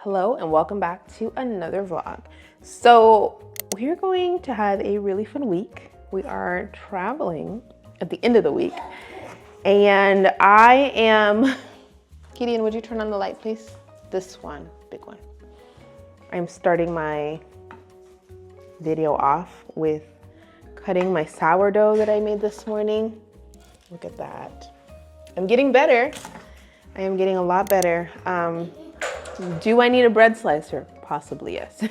Hello and welcome back to another vlog. So we're going to have a really fun week. We are traveling at the end of the week and I am, Gideon, would you turn on the light please? This one, big one. I'm starting my video off with cutting my sourdough that I made this morning. Look at that. I'm getting better. I am getting a lot better. Do I need a bread slicer? Possibly, yes.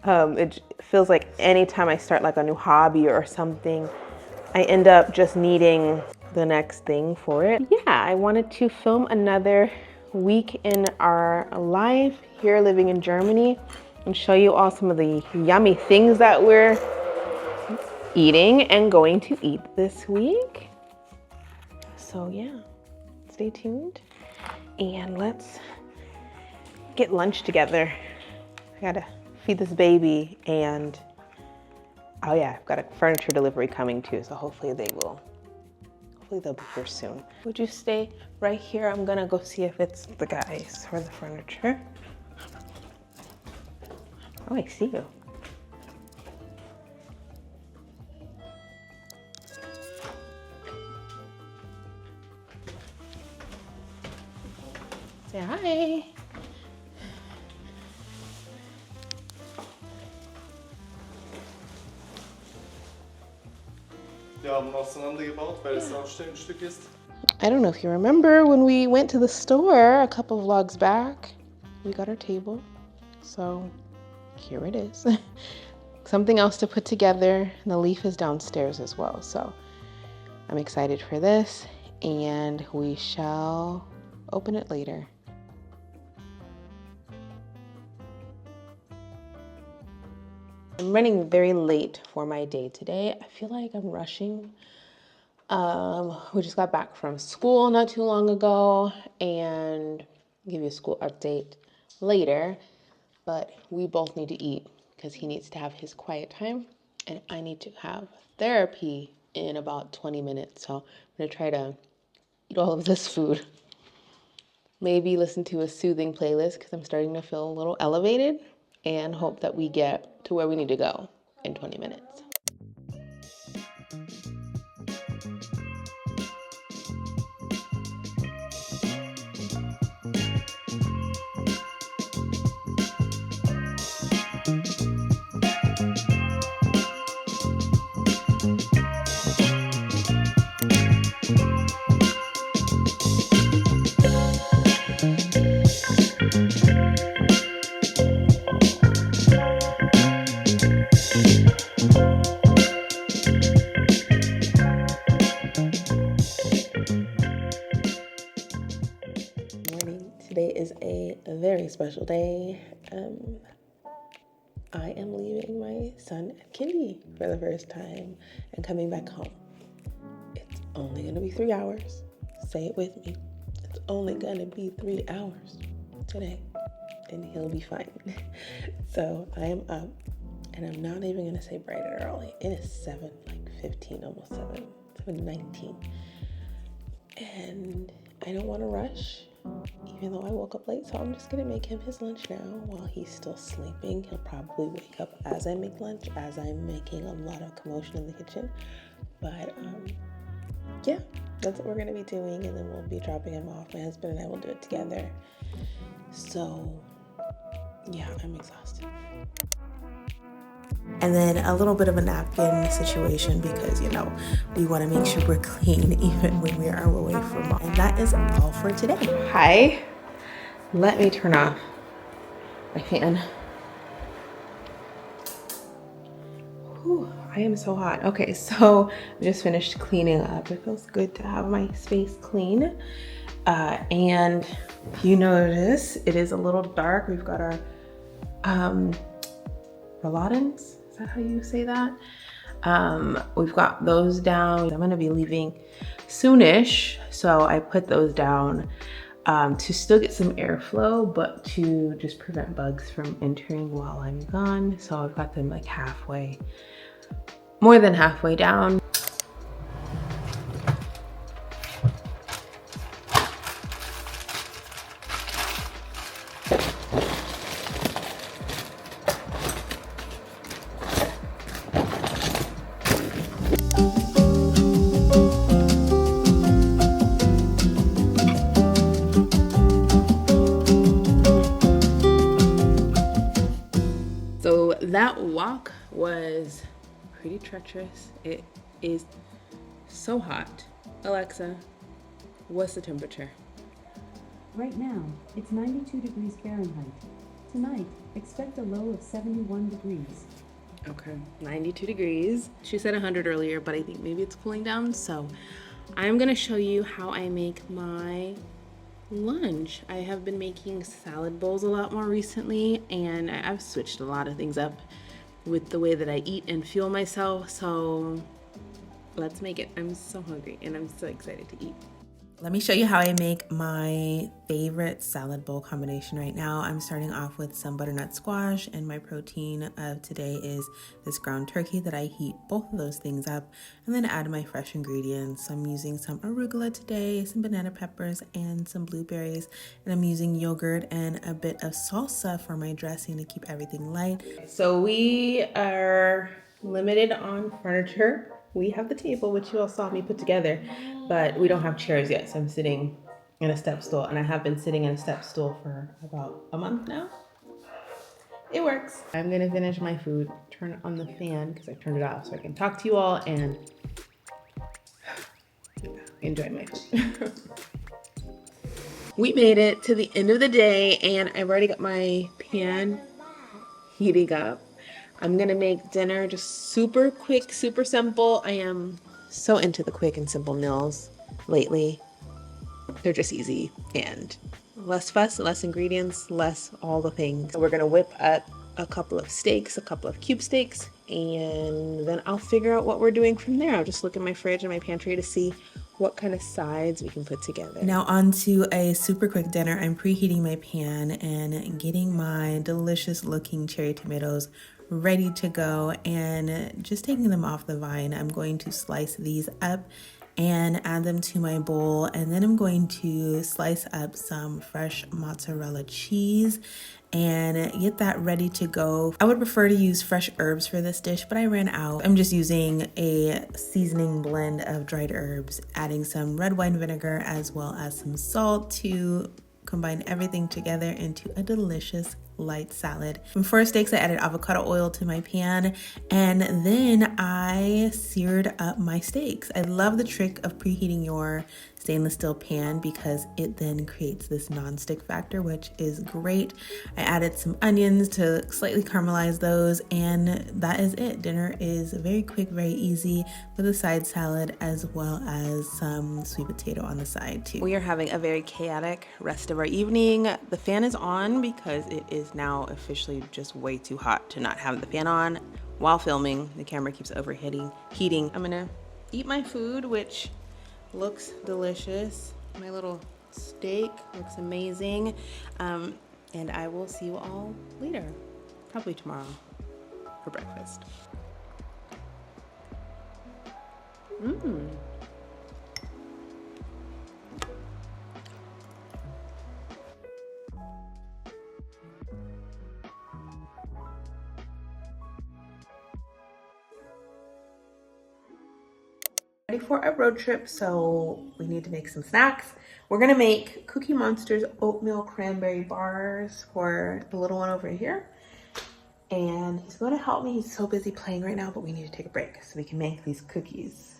It feels like anytime I start like a new hobby or something, I end up just needing the next thing for it. Yeah, I wanted to film another week in our life here living in Germany and show you all some of the yummy things that we're eating and going to eat this week. So yeah, stay tuned and let's get lunch together. I gotta feed this baby and oh yeah, I've got a furniture delivery coming too, so hopefully they'll be here soon. Would you stay right here? I'm gonna go see if it's the guys for the furniture. Oh, I see you. Say hi. Wir haben auseinandergebaut, weil es Ausstellungsstück ist. I don't know if you remember when we went to the store a couple of vlogs back, we got our table. So here it is. Something else to put together. And the leaf is downstairs as well. So I'm excited for this and we shall open it later. I'm running very late for my day today. I feel like I'm rushing. We just got back from school not too long ago and I'll give you a school update later, but we both need to eat because he needs to have his quiet time and I need to have therapy in about 20 minutes. So I'm gonna try to eat all of this food. Maybe listen to a soothing playlist because I'm starting to feel a little elevated and hope that we get to where we need to go in 20 minutes. Today is a very special day. I am leaving my son at kindy for the first time and coming back home. It's only gonna be 3 hours. Say it with me. It's only gonna be 3 hours today and he'll be fine. So I am up and I'm not even gonna say bright and early. It is 7:15, almost 7:19. And I don't wanna rush. Even though I woke up late, so I'm just gonna make him his lunch now while he's still sleeping. He'll probably wake up as I make lunch, as I'm making a lot of commotion in the kitchen. But yeah, that's what we're gonna be doing, and then we'll be dropping him off. My husband and I will do it together. So yeah, I'm exhausted. And then a little bit of a napkin situation because, you know, we want to make sure we're clean even when we are away from mom. And that is all for today. Hi. Let me turn off my fan. Whew, I am so hot. Okay, so I just finished cleaning up. It feels good to have my space clean. And you notice it is a little dark. We've got our Rolladins. Is that how you say that? We've got those down. I'm gonna be leaving soonish, so I put those down to still get some airflow, but to just prevent bugs from entering while I'm gone. So I've got them like halfway, more than halfway down. That walk was pretty treacherous. It is so hot. Alexa, what's the temperature? Right now, it's 92 degrees Fahrenheit. Tonight, expect a low of 71 degrees. Okay, 92 degrees. She said 100 earlier, but I think maybe it's cooling down. So I'm gonna show you how I make my lunch. I have been making salad bowls a lot more recently, and I've switched a lot of things up with the way that I eat and fuel myself. So let's make it. I'm so hungry and I'm so excited to eat. Let me show you how I make my favorite salad bowl combination right now. I'm starting off with some butternut squash, and my protein of today is this ground turkey that I heat both of those things up and then add my fresh ingredients. I'm using some arugula today, some banana peppers, and some blueberries, and I'm using yogurt and a bit of salsa for my dressing to keep everything light. So we are limited on furniture. We have the table, which you all saw me put together, but we don't have chairs yet. So I'm sitting in a step stool, and I have been sitting in a step stool for about a month now. It works. I'm gonna finish my food, turn on the fan because I turned it off so I can talk to you all and enjoy my food. We made it to the end of the day, and I've already got my pan heating up. I'm gonna make dinner just super quick, super simple. I am so into the quick and simple meals lately. They're just easy and less fuss, less ingredients, less all the things. So we're gonna whip up a couple of steaks, a couple of cube steaks, and then I'll figure out what we're doing from there. I'll just look in my fridge and my pantry to see what kind of sides we can put together. Now on to a super quick dinner. I'm preheating my pan and getting my delicious looking cherry tomatoes ready to go, and just taking them off the vine. I'm going to slice these up and add them to my bowl, and then I'm going to slice up some fresh mozzarella cheese and get that ready to go. I would prefer to use fresh herbs for this dish, but I ran out. I'm just using a seasoning blend of dried herbs, adding some red wine vinegar as well as some salt to combine everything together into a delicious light salad. And for steaks, I added avocado oil to my pan, and then I seared up my steaks. I love the trick of preheating your stainless steel pan because it then creates this non-stick factor, which is great. I added some onions to slightly caramelize those, and that is it. Dinner is very quick, very easy, with a side salad as well as some sweet potato on the side too. We are having a very chaotic rest of our evening. The fan is on because it is now officially just way too hot to not have the fan on while filming. The camera keeps overheating. I'm gonna eat my food, which looks delicious. My little steak looks amazing. And I will see you all later, probably tomorrow for breakfast. Ready for a road trip, so we need to make some snacks. We're gonna make Cookie Monster's oatmeal cranberry bars for the little one over here. And he's gonna help me. He's so busy playing right now, but we need to take a break so we can make these cookies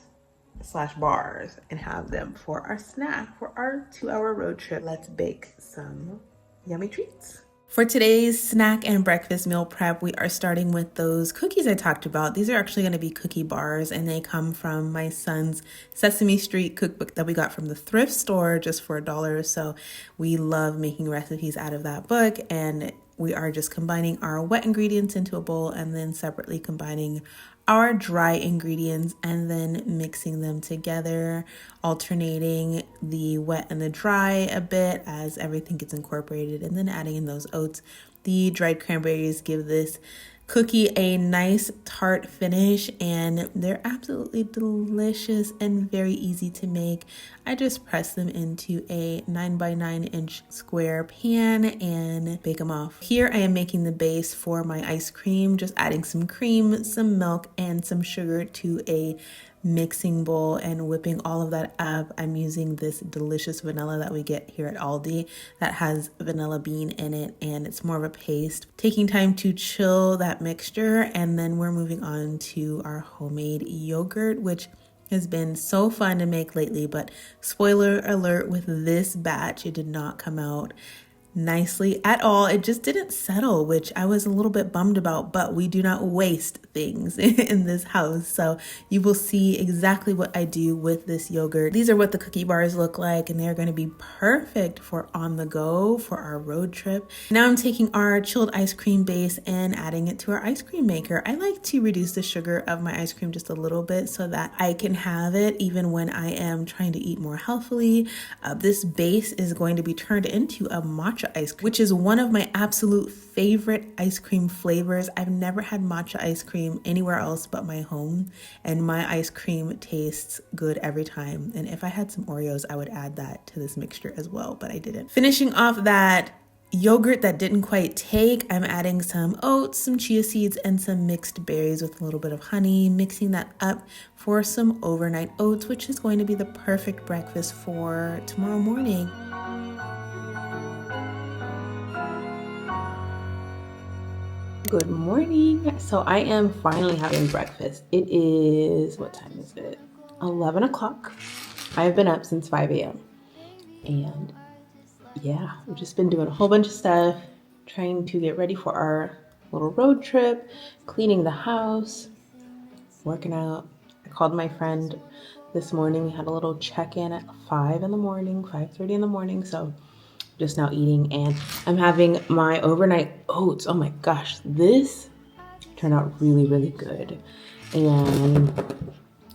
/ bars and have them for our snack for our 2-hour road trip. Let's bake some yummy treats. For today's snack and breakfast meal prep, we are starting with those cookies I talked about. These are actually going to be cookie bars, and they come from my son's Sesame Street cookbook that we got from the thrift store just for $1. So we love making recipes out of that book, and we are just combining our wet ingredients into a bowl and then separately combining our dry ingredients and then mixing them together, alternating the wet and the dry a bit as everything gets incorporated, and then adding in those oats. The dried cranberries give this cookie a nice tart finish, and they're absolutely delicious and very easy to make. I just press them into a 9x9 square pan and bake them off. Here I am making the base for my ice cream, just adding some cream, some milk, and some sugar to a mixing bowl and whipping all of that up, I'm using this delicious vanilla that we get here at Aldi that has vanilla bean in it, and it's more of a paste. Taking time to chill that mixture, and then we're moving on to our homemade yogurt, which has been so fun to make lately. But spoiler alert, with this batch, it did not come out nicely at all. It just didn't settle, which I was a little bit bummed about, but we do not waste things in this house. So you will see exactly what I do with this yogurt. These are what the cookie bars look like, and they're going to be perfect for on the go for our road trip. Now I'm taking our chilled ice cream base and adding it to our ice cream maker. I like to reduce the sugar of my ice cream just a little bit so that I can have it even when I am trying to eat more healthily. This base is going to be turned into a matcha ice cream, which is one of my absolute favorite ice cream flavors. I've never had matcha ice cream anywhere else but my home, and my ice cream tastes good every time. And if I had some Oreos, I would add that to this mixture as well, but I didn't. Finishing off that yogurt that didn't quite take, I'm adding some oats, some chia seeds, and some mixed berries with a little bit of honey, mixing that up for some overnight oats, which is going to be the perfect breakfast for tomorrow morning. Good morning. So I am finally having breakfast. It is, what time is it? 11 o'clock. I've been up since 5 a.m. And yeah, we've just been doing a whole bunch of stuff, trying to get ready for our little road trip, cleaning the house, working out. I called my friend this morning. We had a little check-in at 5 in the morning, 5:30 in the morning. So just now eating, and I'm having my overnight oats. Oh my gosh, this turned out really, really good. And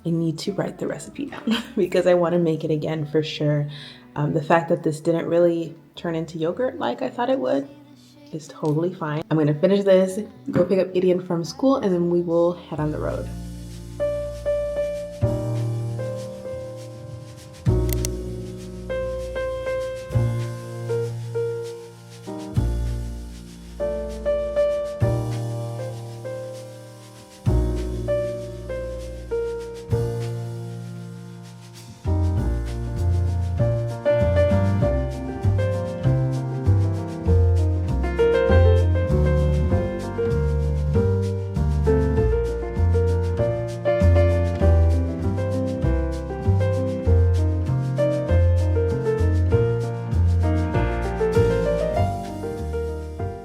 I need to write the recipe down because I want to make it again for sure. The fact that this didn't really turn into yogurt like I thought it would is totally fine. I'm gonna finish this, go pick up Eatin from school, and then we will head on the road.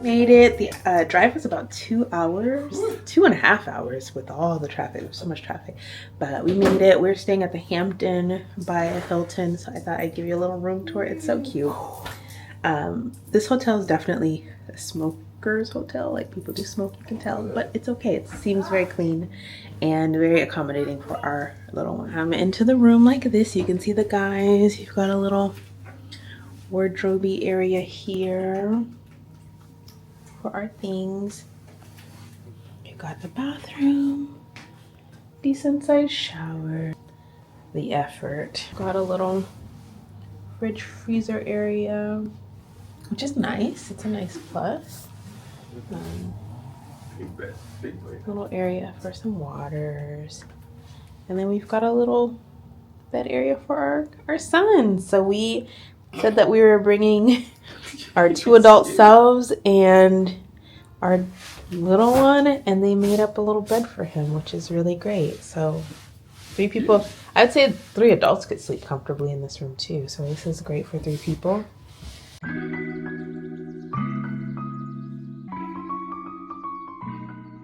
Made it. The drive was about 2 hours, 2.5 hours with all the traffic. There was so much traffic, but we made it. We're staying at the Hampton by Hilton, so I thought I'd give you a little room tour. It's so cute. This hotel is definitely a smoker's hotel, like people do smoke, you can tell, but it's okay. It seems very clean and very accommodating for our little one. I'm into the room like this. You can see the guys. You've got a little wardrobe area here for our things. We've got the bathroom, decent sized shower, the effort. Got a little fridge freezer area, which is nice. It's a nice plus. Little area for some waters. And then we've got a little bed area for our son. So we said that we were bringing our 2 adult selves and our little one, and they made up a little bed for him, which is really great. So 3 people, I'd say 3 adults could sleep comfortably in this room too. So this is great for 3 people.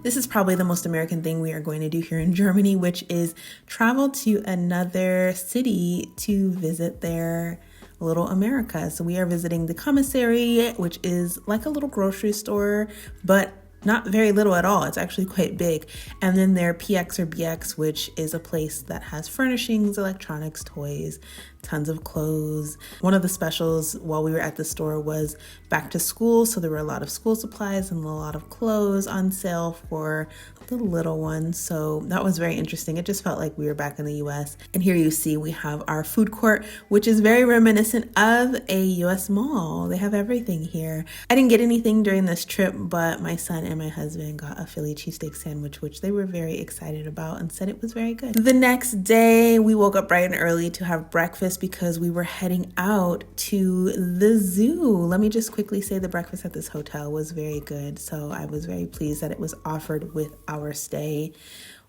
This is probably the most American thing we are going to do here in Germany, which is travel to another city to visit their little America. So we are visiting the commissary, which is like a little grocery store, but not very little at all. It's actually quite big. And then their PX or BX, which is a place that has furnishings, electronics, toys, tons of clothes. One of the specials while we were at the store was back to school, so there were a lot of school supplies and a lot of clothes on sale for the little ones. So that was very interesting. It just felt like we were back in the US. And here you see we have our food court, which is very reminiscent of a US mall. They have everything here. I didn't get anything during this trip, but my son and my husband got a Philly cheesesteak sandwich, which they were very excited about and said it was very good. The next day, we woke up bright and early to have breakfast because we were heading out to the zoo. Let me just quickly say the breakfast at this hotel was very good. So I was very pleased that it was offered with our stay.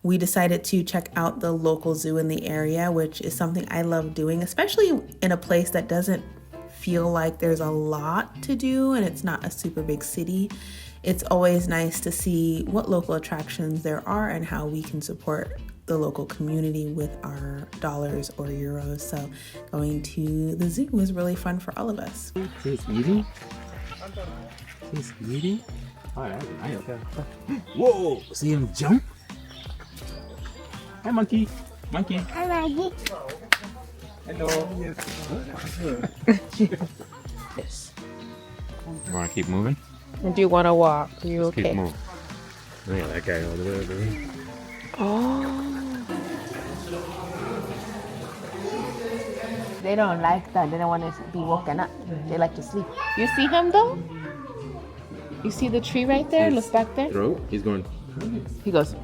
We decided to check out the local zoo in the area, which is something I love doing, especially in a place that doesn't feel like there's a lot to do and it's not a super big city. It's always nice to see what local attractions there are and how we can support the local community with our dollars or euros. So going to the zoo was really fun for all of us. He's eating? He's eating? Alright, okay. Whoa! See him jump? Hi, monkey. Monkey. Hi, Maggie. Hello. Yes. You want to keep moving? Do you want to walk? Are you Keep okay? moving. Look at that guy over there, dude. Oh. They don't like that. They don't want to be woken up. They like to sleep. You see him though? You see the tree right there? Look back there. Throat? He's going. He goes.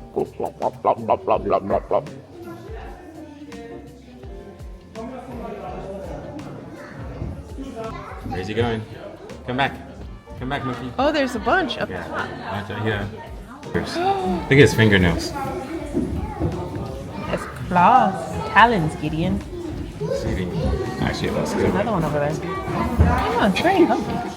Where's he going? Come back. Come back, monkey. Oh, there's a bunch up. Yeah. Yeah. Look at his fingernails. It's claws, talons, Gideon. He's eating. Actually, that's good. Another one over there. Oh, it's very healthy.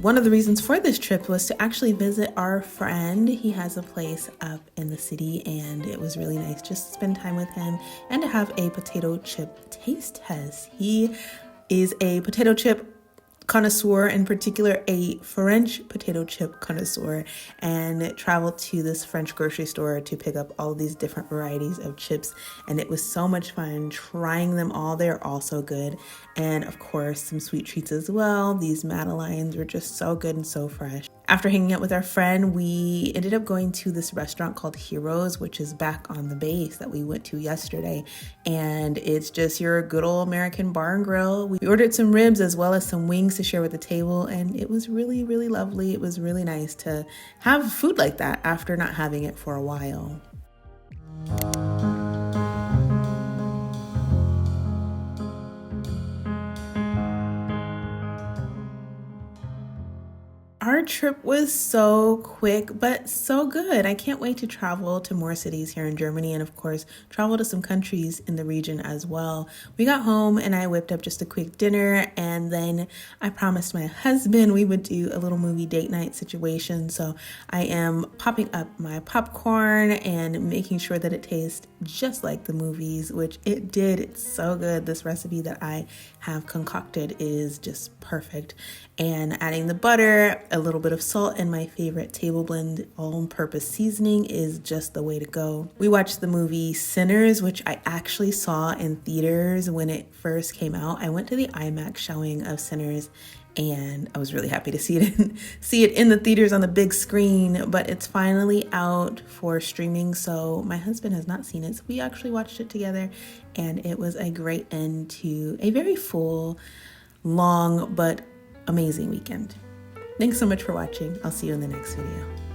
One of the reasons for this trip was to actually visit our friend. He has a place up in the city and it was really nice just to spend time with him and to have a potato chip taste test. He is a potato chip connoisseur, in particular a French potato chip connoisseur, and traveled to this French grocery store to pick up all of these different varieties of chips, and it was so much fun trying them all. They're all so good, and of course some sweet treats as well. These Madeleines were just so good and so fresh. After hanging out with our friend, we ended up going to this restaurant called Heroes, which is back on the base that we went to yesterday. And it's just your good old American bar and grill. We ordered some ribs as well as some wings to share with the table. And it was really, really lovely. It was really nice to have food like that after not having it for a while. Our trip was so quick, but so good. I can't wait to travel to more cities here in Germany and, of course, travel to some countries in the region as well. We got home and I whipped up just a quick dinner, and then I promised my husband we would do a little movie date night situation. So I am popping up my popcorn and making sure that it tastes just like the movies, which it did. It's so good. This recipe that I have concocted is just perfect. And adding the butter, a little bit of salt, and my favorite table blend all-purpose seasoning is just the way to go. We watched the movie Sinners, which I actually saw in theaters when it first came out. I went to the IMAX showing of Sinners, and I was really happy to see it in the theaters on the big screen, but it's finally out for streaming, so my husband has not seen it, so we actually watched it together, and it was a great end to a very full, long, but amazing weekend. Thanks so much for watching. I'll see you in the next video.